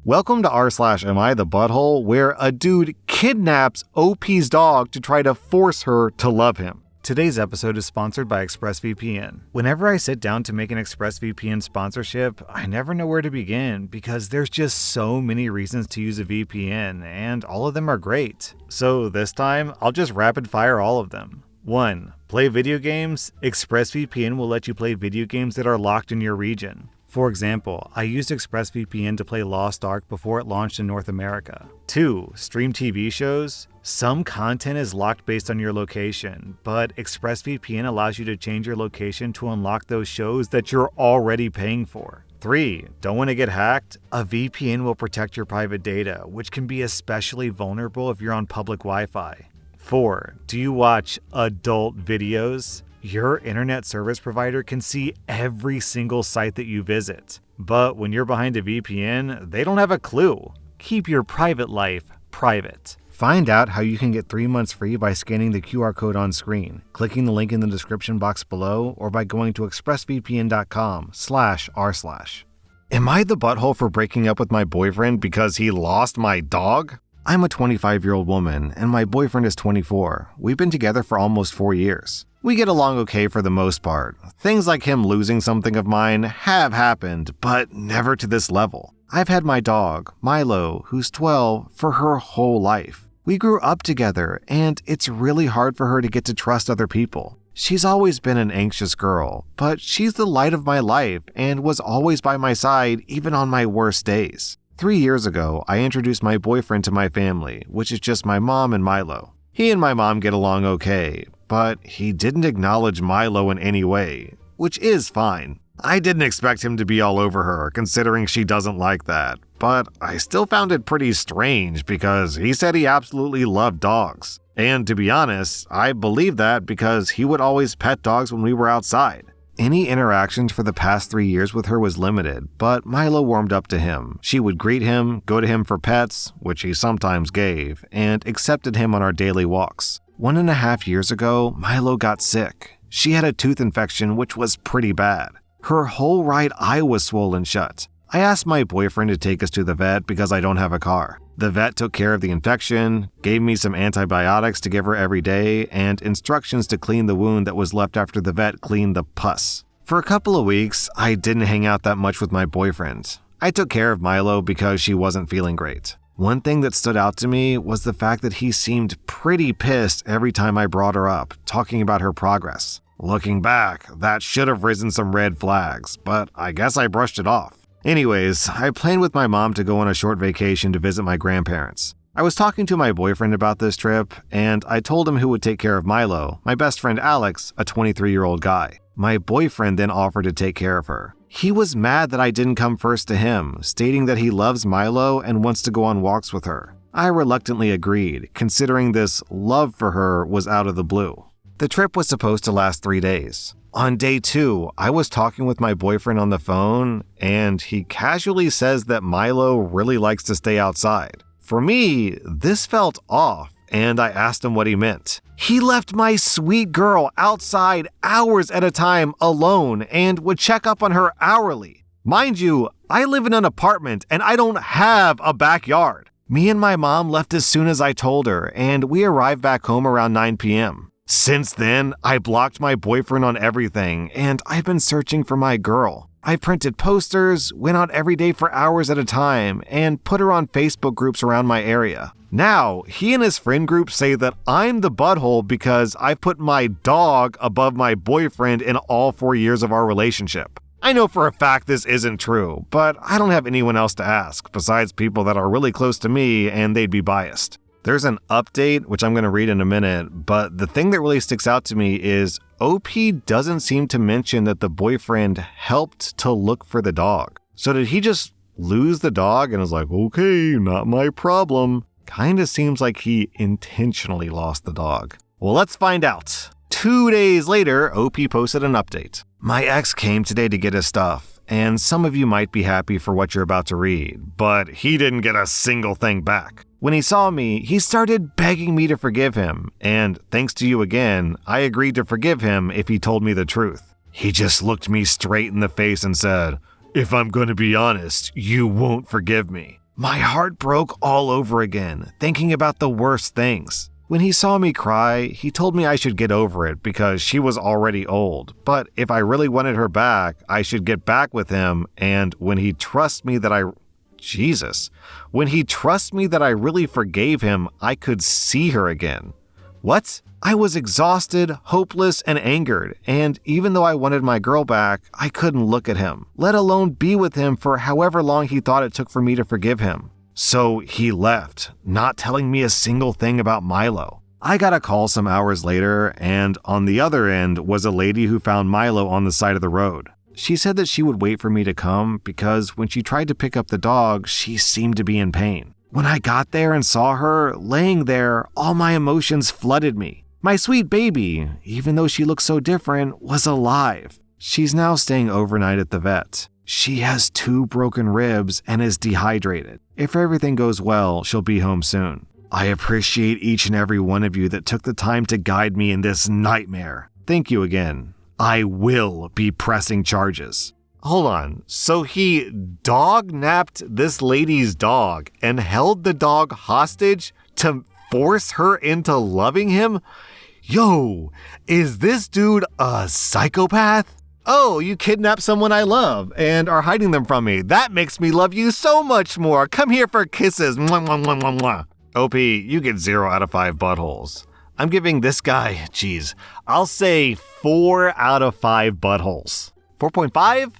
Welcome to rSlash Am I the Butthole, where a dude kidnaps OP's dog to try to force her to love him. Today's episode is sponsored by ExpressVPN. Whenever I sit down to make an ExpressVPN sponsorship, I never know where to begin because there's just so many reasons to use a VPN, and all of them are great. So this time, I'll just rapid fire all of them. 1. Play video games? ExpressVPN will let you play video games that are locked in your region. For example, I used ExpressVPN to play Lost Ark before it launched in North America. 2. Stream TV shows? Some content is locked based on your location, but ExpressVPN allows you to change your location to unlock those shows that you're already paying for. 3. Don't want to get hacked? A VPN will protect your private data, which can be especially vulnerable if you're on public Wi-Fi. 4. Do you watch adult videos? Your internet service provider can see every single site that you visit. But when you're behind a VPN, they don't have a clue. Keep your private life private. Find out how you can get 3 months free by scanning the QR code on screen, clicking the link in the description box below, or by going to expressvpn.com/rslash. Am I the butthole for breaking up with my boyfriend because he lost my dog? I'm a 25-year-old woman, and my boyfriend is 24. We've been together for almost 4 years. We get along okay for the most part. Things like him losing something of mine have happened, but never to this level. I've had my dog, Milo, who's 12, for her whole life. We grew up together, and it's really hard for her to get to trust other people. She's always been an anxious girl, but she's the light of my life and was always by my side even on my worst days. 3 years ago, I introduced my boyfriend to my family, which is just my mom and Milo. He and my mom get along okay, but he didn't acknowledge Milo in any way, which is fine. I didn't expect him to be all over her, considering she doesn't like that, but I still found it pretty strange because he said he absolutely loved dogs. And to be honest, I believe that because he would always pet dogs when we were outside. Any interactions for the past 3 years with her was limited, but Milo warmed up to him. She would greet him, go to him for pets, which he sometimes gave, and accepted him on our daily walks. 1.5 years ago, Milo got sick. She had a tooth infection, which was pretty bad. Her whole right eye was swollen shut. I asked my boyfriend to take us to the vet because I don't have a car. The vet took care of the infection, gave me some antibiotics to give her every day, and instructions to clean the wound that was left after the vet cleaned the pus. For a couple of weeks, I didn't hang out that much with my boyfriend. I took care of Milo because she wasn't feeling great. One thing that stood out to me was the fact that he seemed pretty pissed every time I brought her up, talking about her progress. Looking back, that should have risen some red flags, but I guess I brushed it off. Anyways, I planned with my mom to go on a short vacation to visit my grandparents. I was talking to my boyfriend about this trip, and I told him who would take care of Milo, my best friend Alex, a 23-year-old guy. My boyfriend then offered to take care of her. He was mad that I didn't come first to him, stating that he loves Milo and wants to go on walks with her. I reluctantly agreed, considering this love for her was out of the blue. The trip was supposed to last 3 days. On day 2, I was talking with my boyfriend on the phone, and he casually says that Milo really likes to stay outside. For me, this felt off, and I asked him what he meant. He left my sweet girl outside hours at a time alone and would check up on her hourly. Mind you, I live in an apartment and I don't have a backyard. Me and my mom left as soon as I told her, and we arrived back home around 9 p.m. Since then, I blocked my boyfriend on everything, and I've been searching for my girl. I printed posters, went out every day for hours at a time, and put her on Facebook groups around my area. Now, he and his friend group say that I'm the butthole because I've put my dog above my boyfriend in all 4 years of our relationship. I know for a fact this isn't true, but I don't have anyone else to ask, besides people that are really close to me and they'd be biased. There's an update, which I'm going to read in a minute, but the thing that really sticks out to me is OP doesn't seem to mention that the boyfriend helped to look for the dog. So did he just lose the dog and is like, okay, not my problem? Kinda seems like he intentionally lost the dog. Well, let's find out. 2 days later, OP posted an update. My ex came today to get his stuff, and some of you might be happy for what you're about to read, but he didn't get a single thing back. When he saw me, he started begging me to forgive him, and thanks to you again, I agreed to forgive him if he told me the truth. He just looked me straight in the face and said, "If I'm going to be honest, you won't forgive me." My heart broke all over again, thinking about the worst things. When he saw me cry, he told me I should get over it because she was already old, but if I really wanted her back, I should get back with him, and when he trusts me that I really forgave him, I could see her again. What? I was exhausted, hopeless, and angered, and even though I wanted my girl back, I couldn't look at him, let alone be with him for however long he thought it took for me to forgive him. So he left, not telling me a single thing about Milo. I got a call some hours later, and on the other end was a lady who found Milo on the side of the road. She said that she would wait for me to come because when she tried to pick up the dog, she seemed to be in pain. When I got there and saw her laying there, all my emotions flooded me. My sweet baby, even though she looked so different, was alive. She's now staying overnight at the vet. She has 2 broken ribs and is dehydrated. If everything goes well, she'll be home soon. I appreciate each and every one of you that took the time to guide me in this nightmare. Thank you again. I will be pressing charges. Hold on, so he dog-napped this lady's dog and held the dog hostage to force her into loving him? Yo, is this dude a psychopath? Oh, you kidnapped someone I love and are hiding them from me. That makes me love you so much more. Come here for kisses. Mwah, mwah, mwah, mwah, mwah. OP, you get 0 out of 5 buttholes. I'm giving this guy, I'll say 4 out of 5 buttholes. 4.5?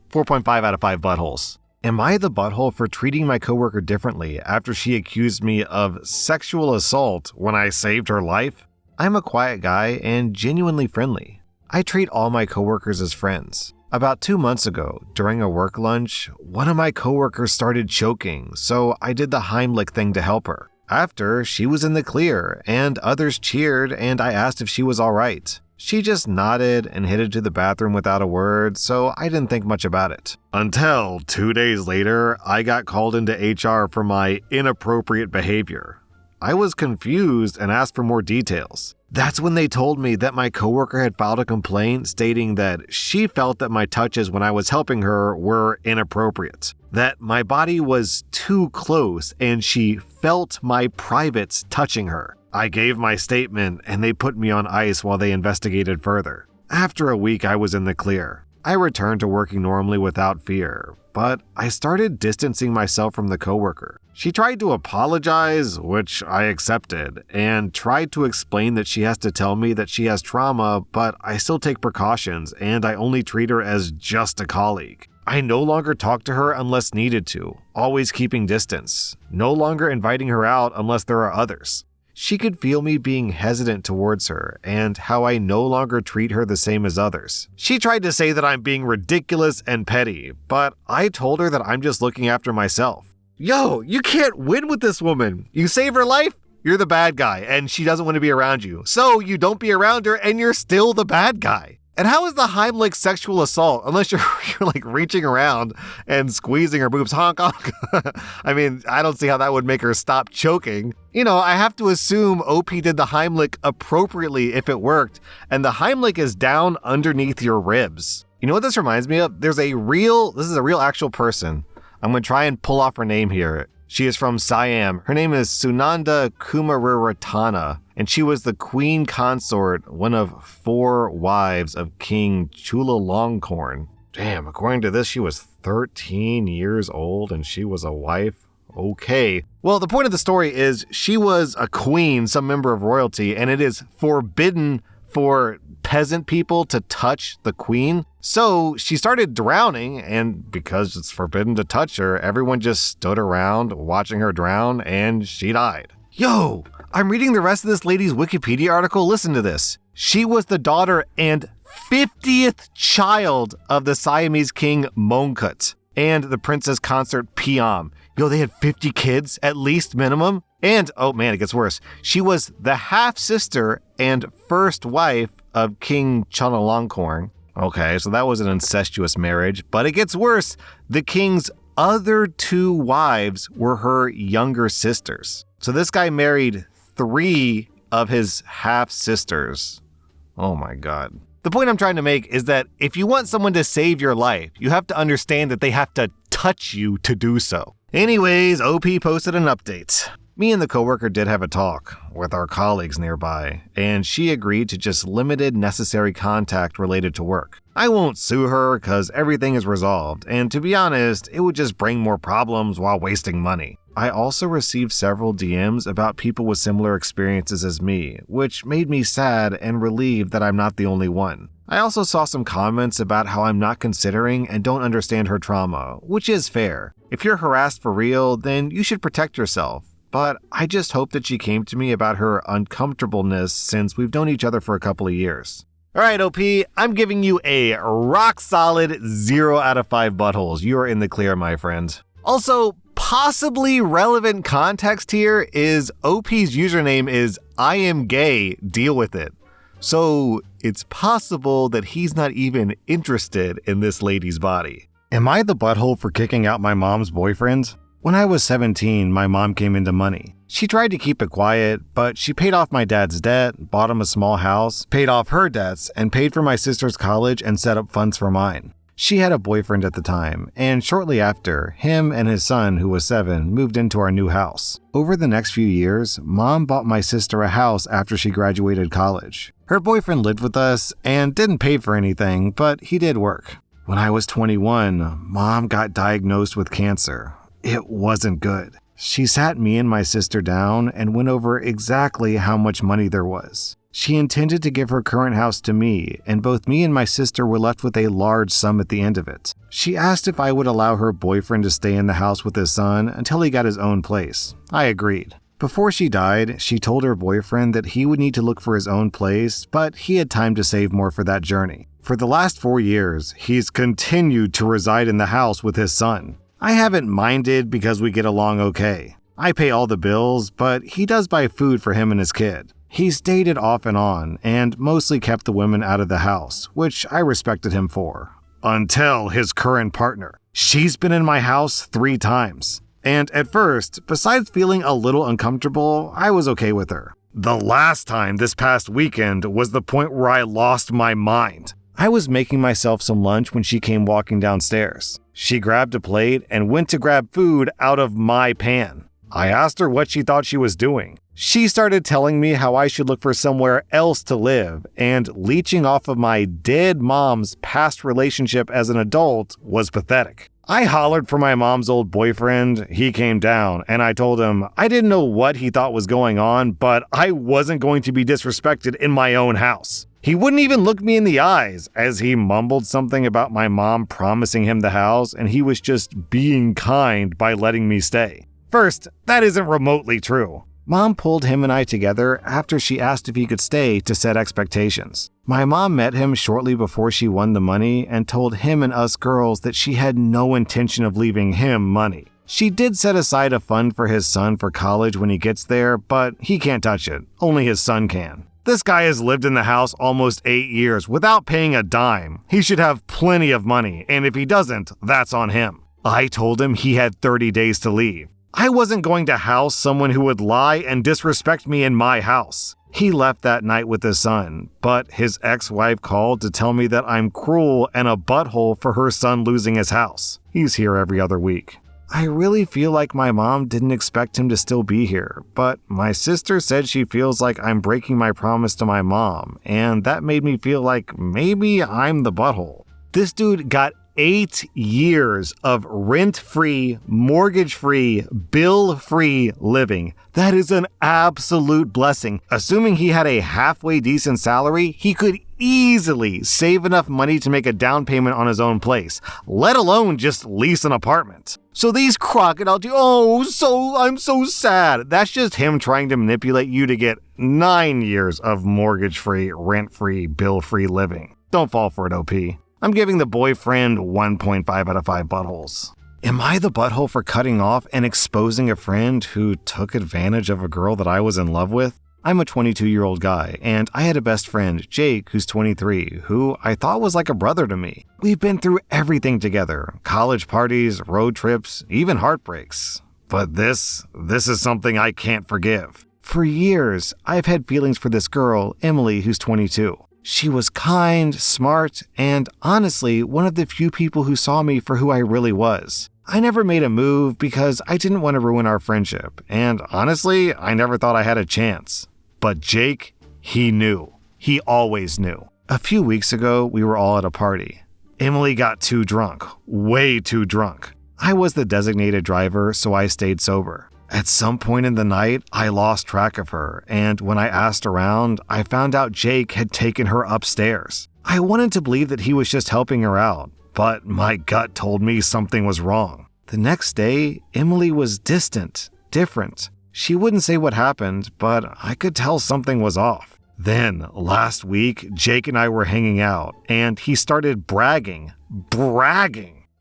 4.5 out of 5 buttholes. Am I the butthole for treating my coworker differently after she accused me of sexual assault when I saved her life? I'm a quiet guy and genuinely friendly. I treat all my coworkers as friends. About 2 months ago, during a work lunch, one of my coworkers started choking, so I did the Heimlich thing to help her. After, she was in the clear, and others cheered, and I asked if she was all right. She just nodded and headed to the bathroom without a word, so I didn't think much about it. Until 2 days later, I got called into HR for my inappropriate behavior. I was confused and asked for more details. That's when they told me that my coworker had filed a complaint stating that she felt that my touches when I was helping her were inappropriate, that my body was too close and she felt my privates touching her. I gave my statement and they put me on ice while they investigated further. After a week, I was in the clear. I returned to working normally without fear, but I started distancing myself from the coworker. She tried to apologize, which I accepted, and tried to explain that she has to tell me that she has trauma, but I still take precautions and I only treat her as just a colleague. I no longer talk to her unless needed to, always keeping distance, no longer inviting her out unless there are others. She could feel me being hesitant towards her and how I no longer treat her the same as others. She tried to say that I'm being ridiculous and petty, but I told her that I'm just looking after myself. Yo, you can't win with this woman. You save her life, you're the bad guy, and she doesn't want to be around you. So you don't be around her and you're still the bad guy. And how is the Heimlich sexual assault unless you're like reaching around and squeezing her boobs? Honk, honk. I mean, I don't see how that would make her stop choking. You know, I have to assume OP did the Heimlich appropriately if it worked, and the Heimlich is down underneath your ribs. You know what this reminds me of? This is a real actual person. I'm going to try and pull off her name here. She is from Siam. Her name is Sunanda Kumararatana, and she was the queen consort, one of 4 wives of King Chulalongkorn. Damn, according to this, she was 13 years old and she was a wife. Okay. Well, the point of the story is she was a queen, some member of royalty, and it is forbidden for peasant people to touch the queen. So she started drowning, and because it's forbidden to touch her, everyone just stood around watching her drown, and she died. Yo, I'm reading the rest of this lady's Wikipedia article. Listen to this. She was the daughter and 50th child of the Siamese king Mongkut and the princess consort Piam. Yo, they had 50 kids, at least minimum. And, oh man, it gets worse. She was the half-sister and first wife of King Chulalongkorn. Okay, so that was an incestuous marriage, but it gets worse. The king's other 2 wives were her younger sisters. So this guy married 3 of his half-sisters. Oh my God. The point I'm trying to make is that if you want someone to save your life, you have to understand that they have to touch you to do so. Anyways, OP posted an update. Me and the coworker did have a talk with our colleagues nearby, and she agreed to just limited necessary contact related to work. I won't sue her because everything is resolved, and to be honest, it would just bring more problems while wasting money. I also received several DMs about people with similar experiences as me, which made me sad and relieved that I'm not the only one. I also saw some comments about how I'm not considering and don't understand her trauma, which is fair. If you're harassed for real, then you should protect yourself. But I just hope that she came to me about her uncomfortableness since we've known each other for a couple of years. Alright, OP, I'm giving you a rock solid 0 out of 5 buttholes. You're in the clear, my friend. Also, possibly relevant context here is OP's username is I am gay, deal with it. So it's possible that he's not even interested in this lady's body. Am I the butthole for kicking out my mom's boyfriend? When I was 17, my mom came into money. She tried to keep it quiet, but she paid off my dad's debt, bought him a small house, paid off her debts, and paid for my sister's college and set up funds for mine. She had a boyfriend at the time, and shortly after, him and his son, who was 7, moved into our new house. Over the next few years, Mom bought my sister a house after she graduated college. Her boyfriend lived with us and didn't pay for anything, but he did work. When I was 21, Mom got diagnosed with cancer. It wasn't good. She sat me and my sister down and went over exactly how much money there was. She intended to give her current house to me, and both me and my sister were left with a large sum at the end of it. She asked if I would allow her boyfriend to stay in the house with his son until he got his own place. I agreed. Before she died, she told her boyfriend that he would need to look for his own place, but he had time to save more for that journey. For the last 4 years, he's continued to reside in the house with his son. I haven't minded because we get along okay. I pay all the bills, but he does buy food for him and his kid. He's dated off and on, and mostly kept the women out of the house, which I respected him for. Until his current partner. She's been in my house 3 times. And at first, besides feeling a little uncomfortable, I was okay with her. The last time this past weekend was the point where I lost my mind. I was making myself some lunch when she came walking downstairs. She grabbed a plate and went to grab food out of my pan. I asked her what she thought she was doing. She started telling me how I should look for somewhere else to live, and leeching off of my dead mom's past relationship as an adult was pathetic. I hollered for my mom's old boyfriend. He came down, and I told him I didn't know what he thought was going on, but I wasn't going to be disrespected in my own house. He wouldn't even look me in the eyes as he mumbled something about my mom promising him the house, and he was just being kind by letting me stay. First, that isn't remotely true. Mom pulled him and I together after she asked if he could stay to set expectations. My mom met him shortly before she won the money and told him and us girls that she had no intention of leaving him money. She did set aside a fund for his son for college when he gets there, but he can't touch it. Only his son can. This guy has lived in the house almost 8 years without paying a dime. He should have plenty of money, and if he doesn't, that's on him. I told him he had 30 days to leave. I wasn't going to house someone who would lie and disrespect me in my house. He left that night with his son, but his ex-wife called to tell me that I'm cruel and a butthole for her son losing his house. He's here every other week. I really feel like my mom didn't expect him to still be here, but my sister said she feels like I'm breaking my promise to my mom, and that made me feel like maybe I'm the butthole. This dude got 8 years of rent-free, mortgage-free, bill-free living. That is an absolute blessing. Assuming he had a halfway decent salary, he could easily save enough money to make a down payment on his own place, let alone just lease an apartment. So these crocodile I'm so sad. That's just him trying to manipulate you to get 9 years of mortgage-free, rent-free, bill-free living. Don't fall for it, OP. I'm giving the boyfriend 1.5 out of 5 buttholes. Am I the butthole for cutting off and exposing a friend who took advantage of a girl that I was in love with? I'm a 22-year-old guy, and I had a best friend, Jake, who's 23, who I thought was like a brother to me. We've been through everything together, college parties, road trips, even heartbreaks. But this is something I can't forgive. For years, I've had feelings for this girl, Emily, who's 22. She was kind, smart, and honestly, one of the few people who saw me for who I really was. I never made a move because I didn't want to ruin our friendship, and honestly, I never thought I had a chance. But Jake, he knew. He always knew. A few weeks ago, we were all at a party. Emily got too drunk, way too drunk. I was the designated driver, so I stayed sober. At some point in the night, I lost track of her, and when I asked around, I found out Jake had taken her upstairs. I wanted to believe that he was just helping her out, but my gut told me something was wrong. The next day, Emily was distant, different. She wouldn't say what happened, but I could tell something was off. Then, last week, Jake and I were hanging out, and he started bragging.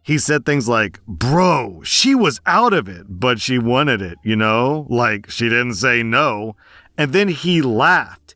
He said things like, "Bro, she was out of it, but she wanted it, you know? Like, she didn't say no." And then he laughed.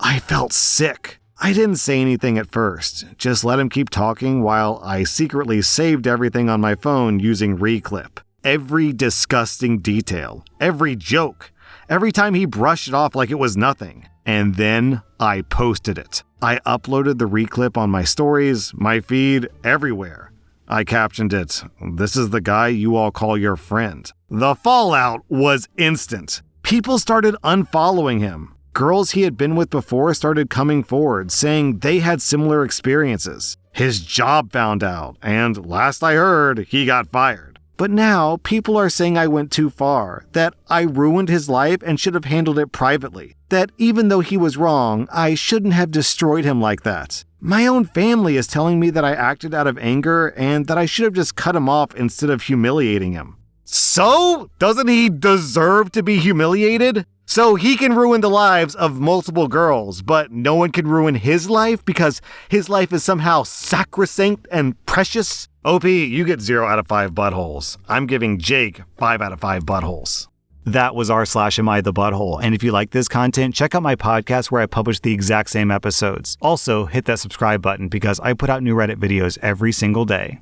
I felt sick. I didn't say anything at first, just let him keep talking while I secretly saved everything on my phone using Reclip. Every disgusting detail, every joke, every time he brushed it off like it was nothing. And then I posted it. I uploaded the Reclip on my stories, my feed, everywhere. I captioned it, "This is the guy you all call your friend." The fallout was instant. People started unfollowing him. Girls he had been with before started coming forward, saying they had similar experiences. His job found out, and last I heard, he got fired. But now, people are saying I went too far, that I ruined his life and should have handled it privately, that even though he was wrong, I shouldn't have destroyed him like that. My own family is telling me that I acted out of anger and that I should have just cut him off instead of humiliating him. So? Doesn't he deserve to be humiliated? So he can ruin the lives of multiple girls, but no one can ruin his life because his life is somehow sacrosanct and precious? OP, you get 0 out of 5 buttholes. I'm giving Jake 5 out of 5 buttholes. That was rSlash Am I the Butthole? And if you like this content, check out my podcast where I publish the exact same episodes. Also, hit that subscribe button because I put out new Reddit videos every single day.